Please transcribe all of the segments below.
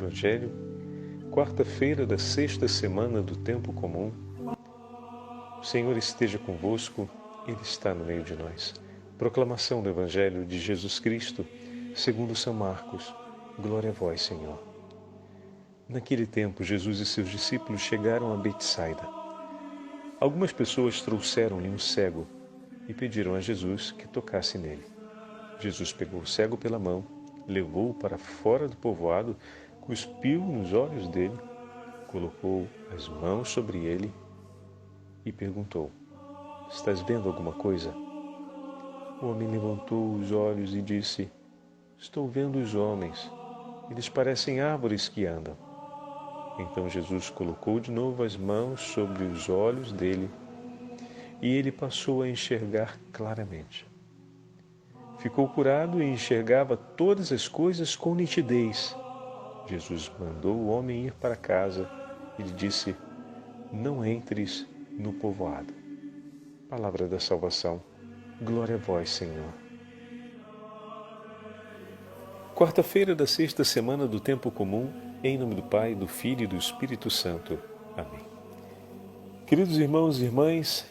Evangelho, quarta-feira da sexta semana do Tempo Comum. O Senhor esteja convosco, Ele está no meio de nós. Proclamação do Evangelho de Jesus Cristo, segundo São Marcos. Glória a vós, Senhor. Naquele tempo, Jesus e seus discípulos chegaram a Betsaida. Algumas pessoas trouxeram-lhe um cego e pediram a Jesus que tocasse nele. Jesus pegou o cego pela mão, levou-o para fora do povoado, cuspiu nos olhos dele, colocou as mãos sobre ele e perguntou: "Estás vendo alguma coisa?" O homem levantou os olhos e disse: "Estou vendo os homens. Eles parecem árvores que andam." Então Jesus colocou de novo as mãos sobre os olhos dele e ele passou a enxergar claramente. Ficou curado e enxergava todas as coisas com nitidez. Jesus mandou o homem ir para casa e lhe disse: "Não entres no povoado." Palavra da salvação. Glória a vós, Senhor. Quarta-feira da sexta semana do Tempo Comum, em nome do Pai, do Filho e do Espírito Santo. Amém. Queridos irmãos e irmãs,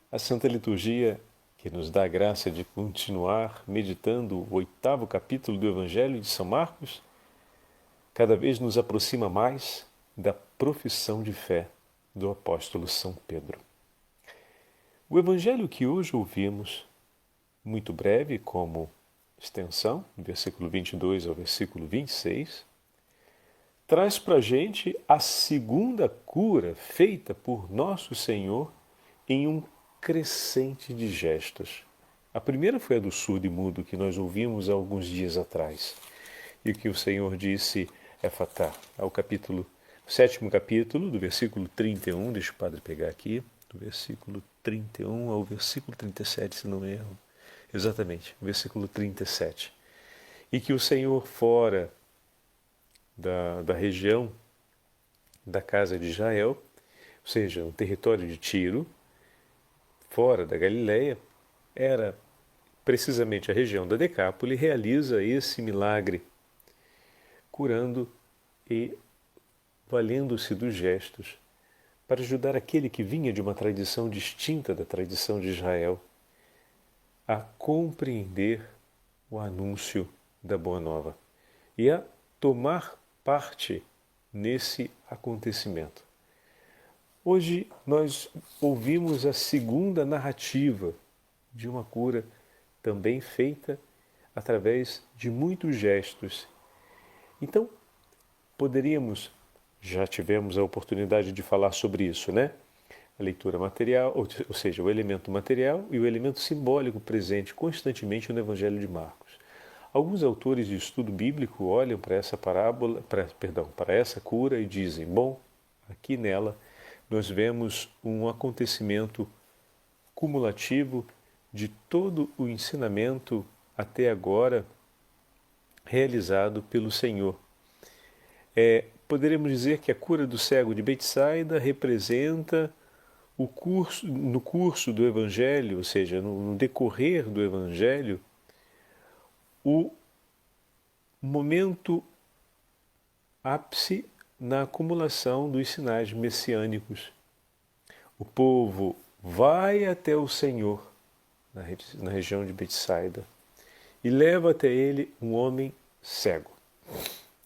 a Santa Liturgia, que nos dá a graça de continuar meditando o 8º capítulo do Evangelho de São Marcos, cada vez nos aproxima mais da profissão de fé do apóstolo São Pedro. O Evangelho que hoje ouvimos, muito breve como extensão, do versículo 22 ao versículo 26, traz para a gente a segunda cura feita por nosso Senhor em um crescente de gestos. A primeira foi a do surdo e mudo, que nós ouvimos há alguns dias atrás, e que o Senhor disse, Efatá, ao capítulo, 7º capítulo, do versículo 31, deixa o padre pegar aqui, do versículo 31 ao versículo 37, se não me erro. Exatamente, versículo 37. E que o Senhor, fora da região da casa de Israel, ou seja, no território de Tiro, fora da Galileia, era precisamente a região da Decápole, realiza esse milagre, curando e valendo-se dos gestos para ajudar aquele que vinha de uma tradição distinta da tradição de Israel a compreender o anúncio da Boa Nova e a tomar parte nesse acontecimento. Hoje nós ouvimos a segunda narrativa de uma cura também feita através de muitos gestos. Então, já tivemos a oportunidade de falar sobre isso, né? A leitura material, ou seja, o elemento material e o elemento simbólico presente constantemente no Evangelho de Marcos. Alguns autores de estudo bíblico olham para essa para essa cura e dizem, bom, aqui nela nós vemos um acontecimento cumulativo de todo o ensinamento até agora realizado pelo Senhor. Poderemos dizer que a cura do cego de Betsaida representa no curso do Evangelho, ou seja, no decorrer do Evangelho, o momento ápice na acumulação dos sinais messiânicos. O povo vai até o Senhor, na região de Betsaida, e leva até ele um homem cego.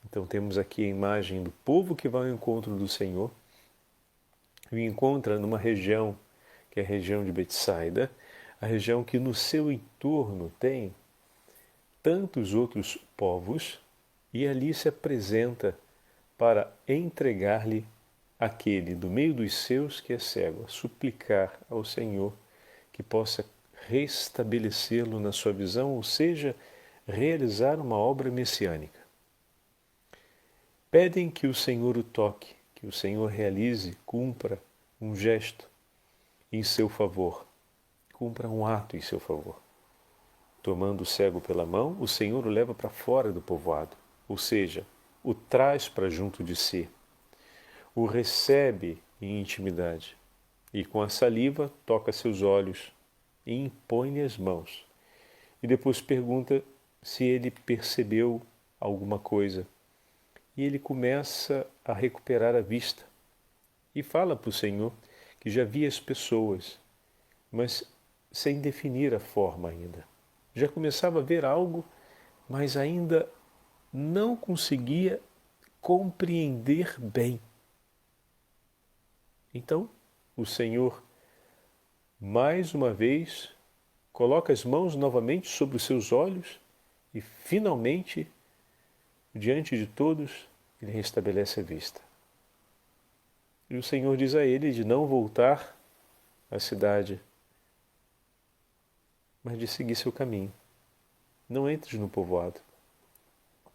Então temos aqui a imagem do povo que vai ao encontro do Senhor, e encontra numa região, que é a região de Betsaida, a região que no seu entorno tem tantos outros povos, e ali se apresenta para entregar-lhe aquele do meio dos seus que é cego, a suplicar ao Senhor que possa restabelecê-lo na sua visão, ou seja, realizar uma obra messiânica. Pedem que o Senhor o toque, que o Senhor realize, cumpra um gesto em seu favor, cumpra um ato em seu favor. Tomando o cego pela mão, o Senhor o leva para fora do povoado, ou seja, o traz para junto de si, o recebe em intimidade e com a saliva toca seus olhos e impõe-lhe as mãos. E depois pergunta se ele percebeu alguma coisa e ele começa a recuperar a vista. E fala para o Senhor que já via as pessoas, mas sem definir a forma ainda. Já começava a ver algo, mas ainda não conseguia compreender bem. Então, o Senhor, mais uma vez, coloca as mãos novamente sobre os seus olhos e, finalmente, diante de todos, ele restabelece a vista. E o Senhor diz a ele de não voltar à cidade, mas de seguir seu caminho. Não entres no povoado.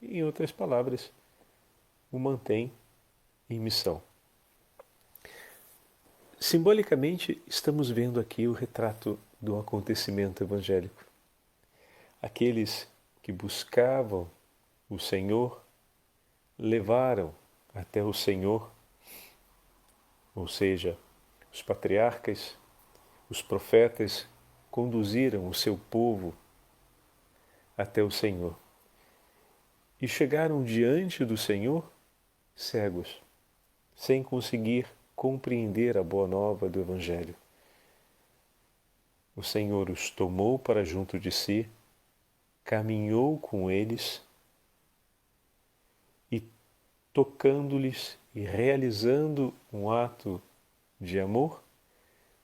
Em outras palavras, o mantém em missão. Simbolicamente, estamos vendo aqui o retrato do acontecimento evangélico. Aqueles que buscavam o Senhor levaram até o Senhor, ou seja, os patriarcas, os profetas conduziram o seu povo até o Senhor. E chegaram diante do Senhor cegos, sem conseguir compreender a boa nova do Evangelho. O Senhor os tomou para junto de si, caminhou com eles e, tocando-lhes e realizando um ato de amor,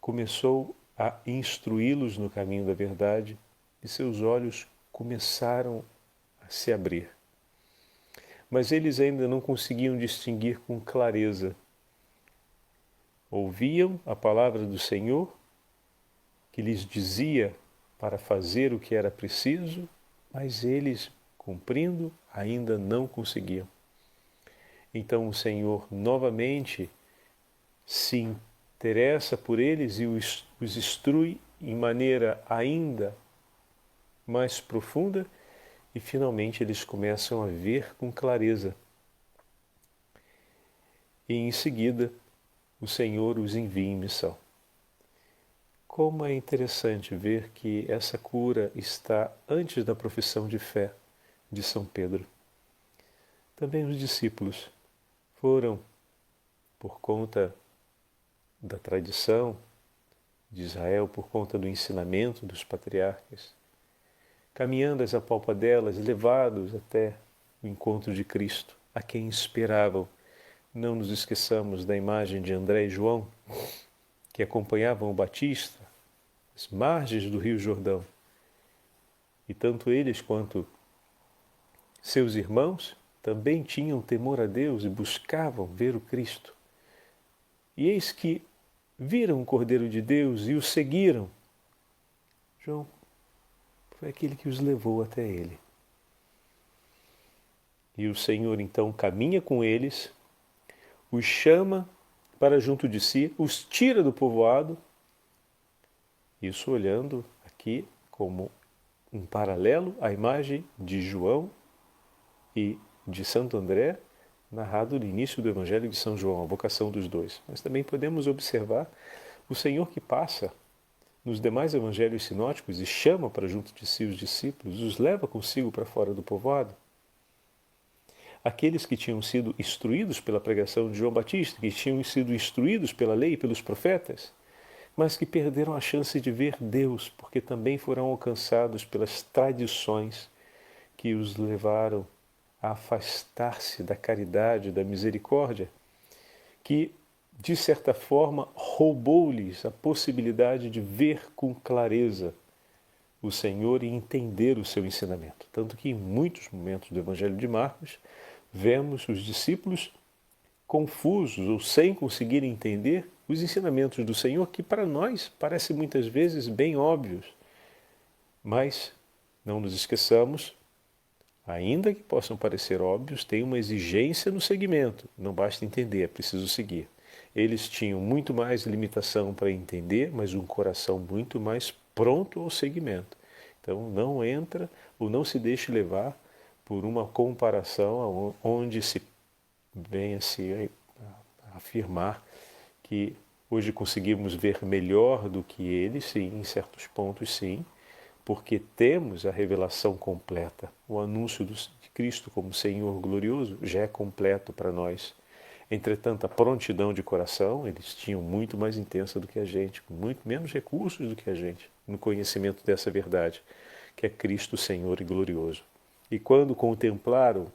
começou a instruí-los no caminho da verdade e seus olhos começaram a se abrir. Mas eles ainda não conseguiam distinguir com clareza. Ouviam a palavra do Senhor, que lhes dizia para fazer o que era preciso, mas eles, cumprindo, ainda não conseguiam. Então o Senhor novamente se interessa por eles e os instrui em maneira ainda mais profunda e finalmente eles começam a ver com clareza. E em seguida o Senhor os envia em missão. Como é interessante ver que essa cura está antes da profissão de fé de São Pedro. Também os discípulos foram, por conta da tradição de Israel, por conta do ensinamento dos patriarcas, caminhando às apalpadelas, levados até o encontro de Cristo, a quem esperavam. Não nos esqueçamos da imagem de André e João, que acompanhavam o Batista às margens do Rio Jordão. E tanto eles quanto seus irmãos também tinham temor a Deus e buscavam ver o Cristo. E eis que viram o Cordeiro de Deus e o seguiram. João foi aquele que os levou até ele. E o Senhor então caminha com eles, os chama para junto de si, os tira do povoado, isso olhando aqui como um paralelo à imagem de João e de Santo André, narrado no início do Evangelho de São João, a vocação dos dois. Mas também podemos observar o Senhor que passa nos demais evangelhos sinóticos e chama para junto de si os discípulos, os leva consigo para fora do povoado. Aqueles que tinham sido instruídos pela pregação de João Batista, que tinham sido instruídos pela lei e pelos profetas, mas que perderam a chance de ver Deus, porque também foram alcançados pelas tradições que os levaram a afastar-se da caridade, da misericórdia, que, de certa forma, roubou-lhes a possibilidade de ver com clareza o Senhor e entender o seu ensinamento. Tanto que em muitos momentos do Evangelho de Marcos, vemos os discípulos confusos ou sem conseguir entender os ensinamentos do Senhor, que para nós parecem muitas vezes bem óbvios. Mas não nos esqueçamos, ainda que possam parecer óbvios, tem uma exigência no seguimento. Não basta entender, é preciso seguir. Eles tinham muito mais limitação para entender, mas um coração muito mais pronto ao seguimento. Então não entra ou não se deixe levar por uma comparação onde se venha se afirmar que hoje conseguimos ver melhor do que eles, sim, em certos pontos sim, porque temos a revelação completa. O anúncio de Cristo como Senhor glorioso já é completo para nós. Entretanto, a prontidão de coração, eles tinham muito mais intensa do que a gente, com muito menos recursos do que a gente, no conhecimento dessa verdade, que é Cristo Senhor e glorioso. E quando contemplaram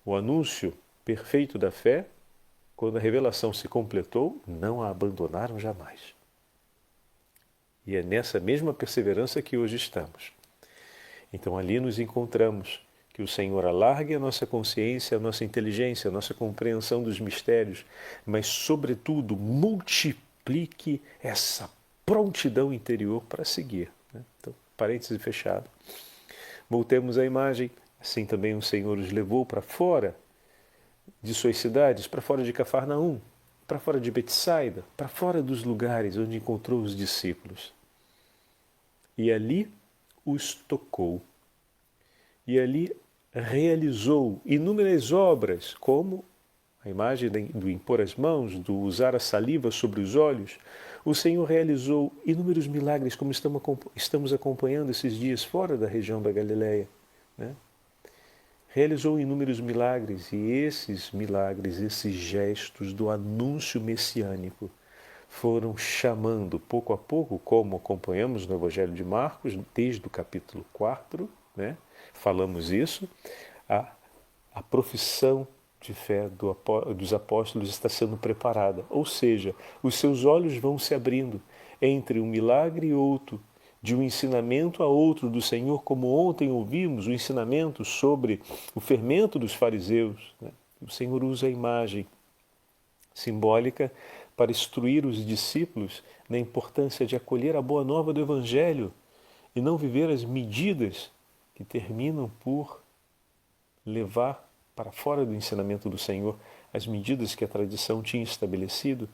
o anúncio perfeito da fé, quando a revelação se completou, não a abandonaram jamais. E é nessa mesma perseverança que hoje estamos. Então ali nos encontramos. Que o Senhor alargue a nossa consciência, a nossa inteligência, a nossa compreensão dos mistérios, mas, sobretudo, multiplique essa prontidão interior para seguir. Então, parêntese fechado. Voltemos à imagem. Assim também o Senhor os levou para fora de suas cidades, para fora de Cafarnaum, para fora de Betsaida, para fora dos lugares onde encontrou os discípulos. E ali os tocou. E ali realizou inúmeras obras, como a imagem do impor as mãos, do usar a saliva sobre os olhos. O Senhor realizou inúmeros milagres, como estamos acompanhando esses dias fora da região da Galileia, né? Realizou inúmeros milagres, e esses milagres, esses gestos do anúncio messiânico foram chamando pouco a pouco, como acompanhamos no Evangelho de Marcos, desde o capítulo 4, né? Falamos isso, a profissão de fé dos apóstolos está sendo preparada. Ou seja, os seus olhos vão se abrindo entre um milagre e outro, de um ensinamento a outro do Senhor, como ontem ouvimos o ensinamento sobre o fermento dos fariseus, né? O Senhor usa a imagem simbólica para instruir os discípulos na importância de acolher a boa nova do Evangelho e não viver as medidas que terminam por levar para fora do ensinamento do Senhor as medidas que a tradição tinha estabelecido,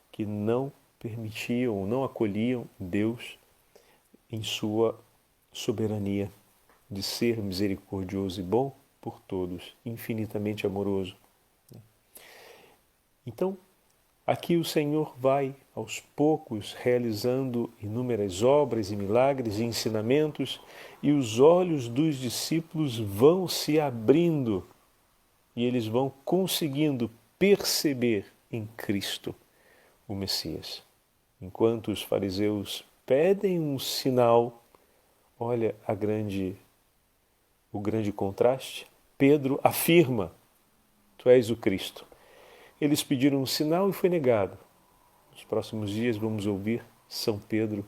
que não permitiam, não acolhiam Deus em sua soberania de ser misericordioso e bom por todos, infinitamente amoroso. Então, aqui o Senhor vai, aos poucos, realizando inúmeras obras e milagres e ensinamentos, e os olhos dos discípulos vão se abrindo e eles vão conseguindo perceber em Cristo o Messias. Enquanto os fariseus pedem um sinal, olha o grande contraste. Pedro afirma: Tu és o Cristo. Eles pediram um sinal e foi negado. Nos próximos dias vamos ouvir São Pedro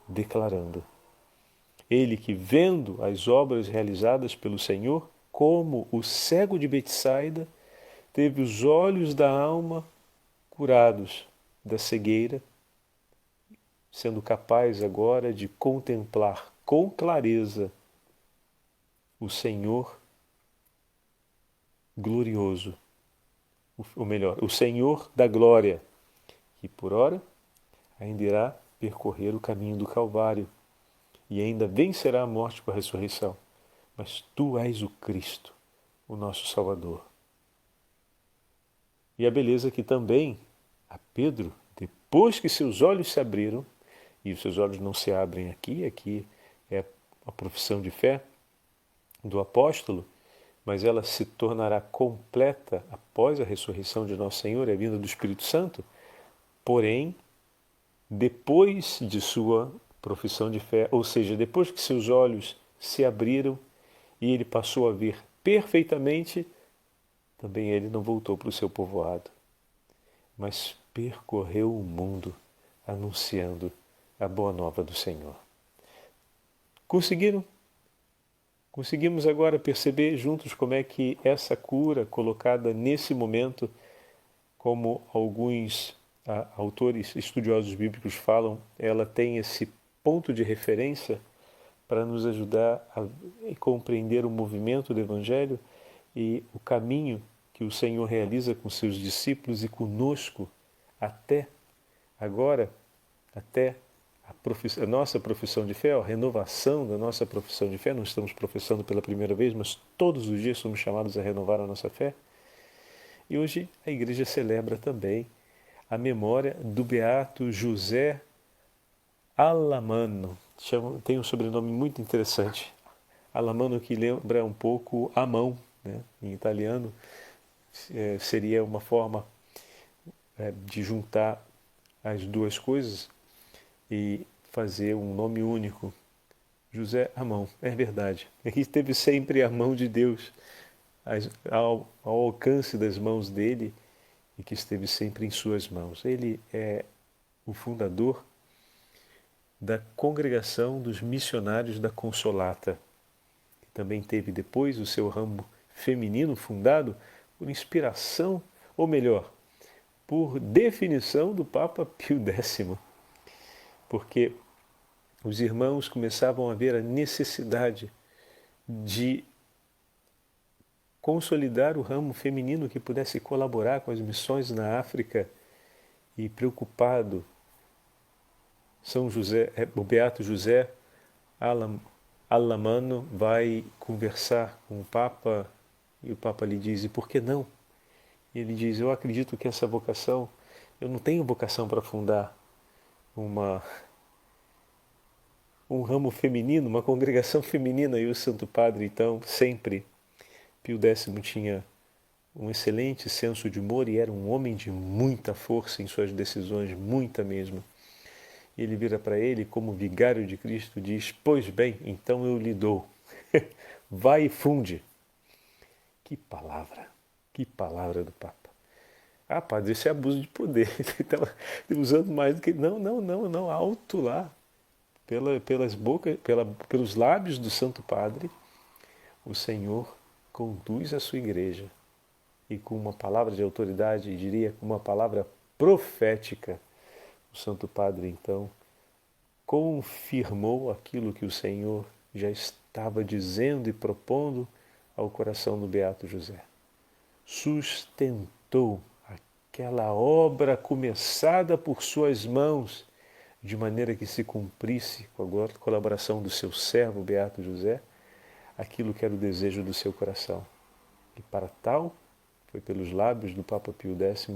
declarando. Ele que, vendo as obras realizadas pelo Senhor, como o cego de Betsaida, teve os olhos da alma curados da cegueira, sendo capaz agora de contemplar com clareza o Senhor glorioso, ou melhor, o Senhor da glória, que por ora ainda irá percorrer o caminho do Calvário e ainda vencerá a morte com a ressurreição. Mas tu és o Cristo, o nosso Salvador. E a beleza que também a Pedro, depois que seus olhos se abriram, e os seus olhos não se abrem aqui é a profissão de fé do apóstolo, mas ela se tornará completa após a ressurreição de Nosso Senhor e a vinda do Espírito Santo. Porém, depois de sua profissão de fé, ou seja, depois que seus olhos se abriram e ele passou a ver perfeitamente, também ele não voltou para o seu povoado, mas percorreu o mundo anunciando a boa nova do Senhor. Conseguiram? Conseguimos agora perceber juntos como é que essa cura colocada nesse momento, como alguns autores estudiosos bíblicos falam, ela tem esse ponto de referência para nos ajudar a compreender o movimento do Evangelho e o caminho que o Senhor realiza com seus discípulos e conosco até agora, até a nossa profissão de fé, a renovação da nossa profissão de fé. Não estamos professando pela primeira vez, mas todos os dias somos chamados a renovar a nossa fé. E hoje a Igreja celebra também a memória do beato José Alamano, tem um sobrenome muito interessante. Alamano, que lembra um pouco a mão, né? Em italiano, seria uma forma de juntar as duas coisas e fazer um nome único. José Amão, é verdade. Ele teve sempre a mão de Deus ao alcance das mãos dele e que esteve sempre em suas mãos. Ele é o fundador da Congregação dos Missionários da Consolata, que também teve depois o seu ramo feminino fundado por inspiração, ou melhor, por definição do Papa Pio X, porque os irmãos começavam a ver a necessidade de consolidar o ramo feminino que pudesse colaborar com as missões na África, e preocupado, o Beato José Alamano vai conversar com o Papa e o Papa lhe diz: e por que não? E ele diz: eu acredito que essa vocação, eu não tenho vocação para fundar um ramo feminino, uma congregação feminina. E o Santo Padre, então, sempre, Pio X tinha um excelente senso de humor e era um homem de muita força em suas decisões, muita mesmo. E ele vira para ele, como vigário de Cristo, diz: pois bem, então eu lhe dou. Vai e funde. Que palavra do Papa. Ah, padre, isso é abuso de poder. Ele estava usando mais do que... Não, alto lá. Pelos lábios do Santo Padre, o Senhor conduz a sua igreja. E com uma palavra de autoridade, diria com uma palavra profética, o Santo Padre, então, confirmou aquilo que o Senhor já estava dizendo e propondo ao coração do Beato José. Sustentou aquela obra começada por suas mãos, de maneira que se cumprisse, com a colaboração do seu servo Beato José, aquilo que era o desejo do seu coração. E para tal, foi pelos lábios do Papa Pio X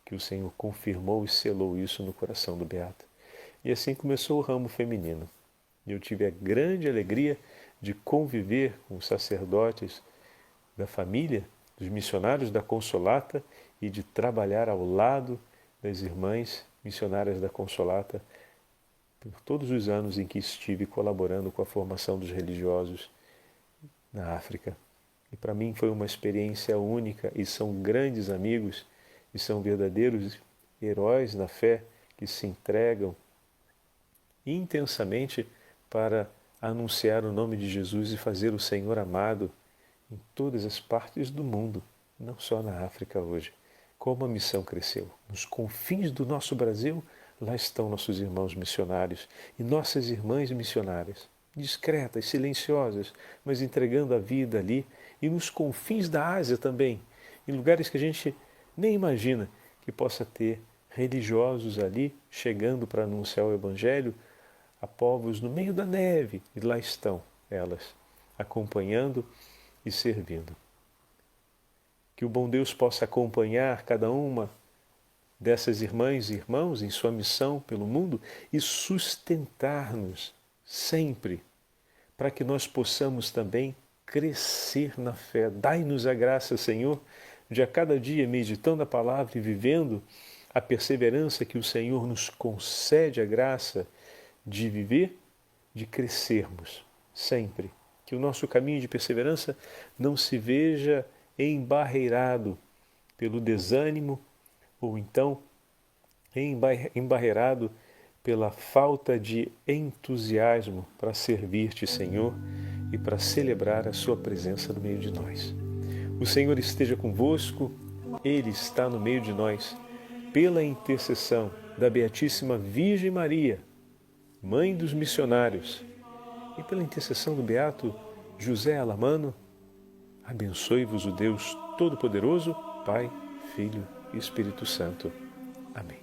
que o Senhor confirmou e selou isso no coração do Beato. E assim começou o ramo feminino. E eu tive a grande alegria de conviver com os sacerdotes da família, dos missionários da Consolata, e de trabalhar ao lado das irmãs missionárias da Consolata por todos os anos em que estive colaborando com a formação dos religiosos na África. E para mim foi uma experiência única, e são grandes amigos e são verdadeiros heróis na fé que se entregam intensamente para anunciar o nome de Jesus e fazer o Senhor amado em todas as partes do mundo, não só na África hoje. Como a missão cresceu. Nos confins do nosso Brasil, lá estão nossos irmãos missionários e nossas irmãs missionárias, discretas, silenciosas, mas entregando a vida ali, e nos confins da Ásia também, em lugares que a gente nem imagina que possa ter religiosos ali chegando para anunciar o Evangelho a povos no meio da neve, e lá estão elas, acompanhando e servindo. Que o bom Deus possa acompanhar cada uma dessas irmãs e irmãos em sua missão pelo mundo e sustentar-nos sempre, para que nós possamos também crescer na fé. Dai-nos a graça, Senhor, de a cada dia, meditando a palavra e vivendo a perseverança que o Senhor nos concede a graça de viver, de crescermos sempre. Que o nosso caminho de perseverança não se veja embarreirado pelo desânimo, ou então embarreirado pela falta de entusiasmo para servir-te, Senhor, e para celebrar a sua presença no meio de nós. O Senhor esteja convosco, Ele está no meio de nós. Pela intercessão da Beatíssima Virgem Maria, Mãe dos Missionários, e pela intercessão do Beato José Alamano, abençoe-vos o Deus Todo-Poderoso, Pai, Filho e Espírito Santo. Amém.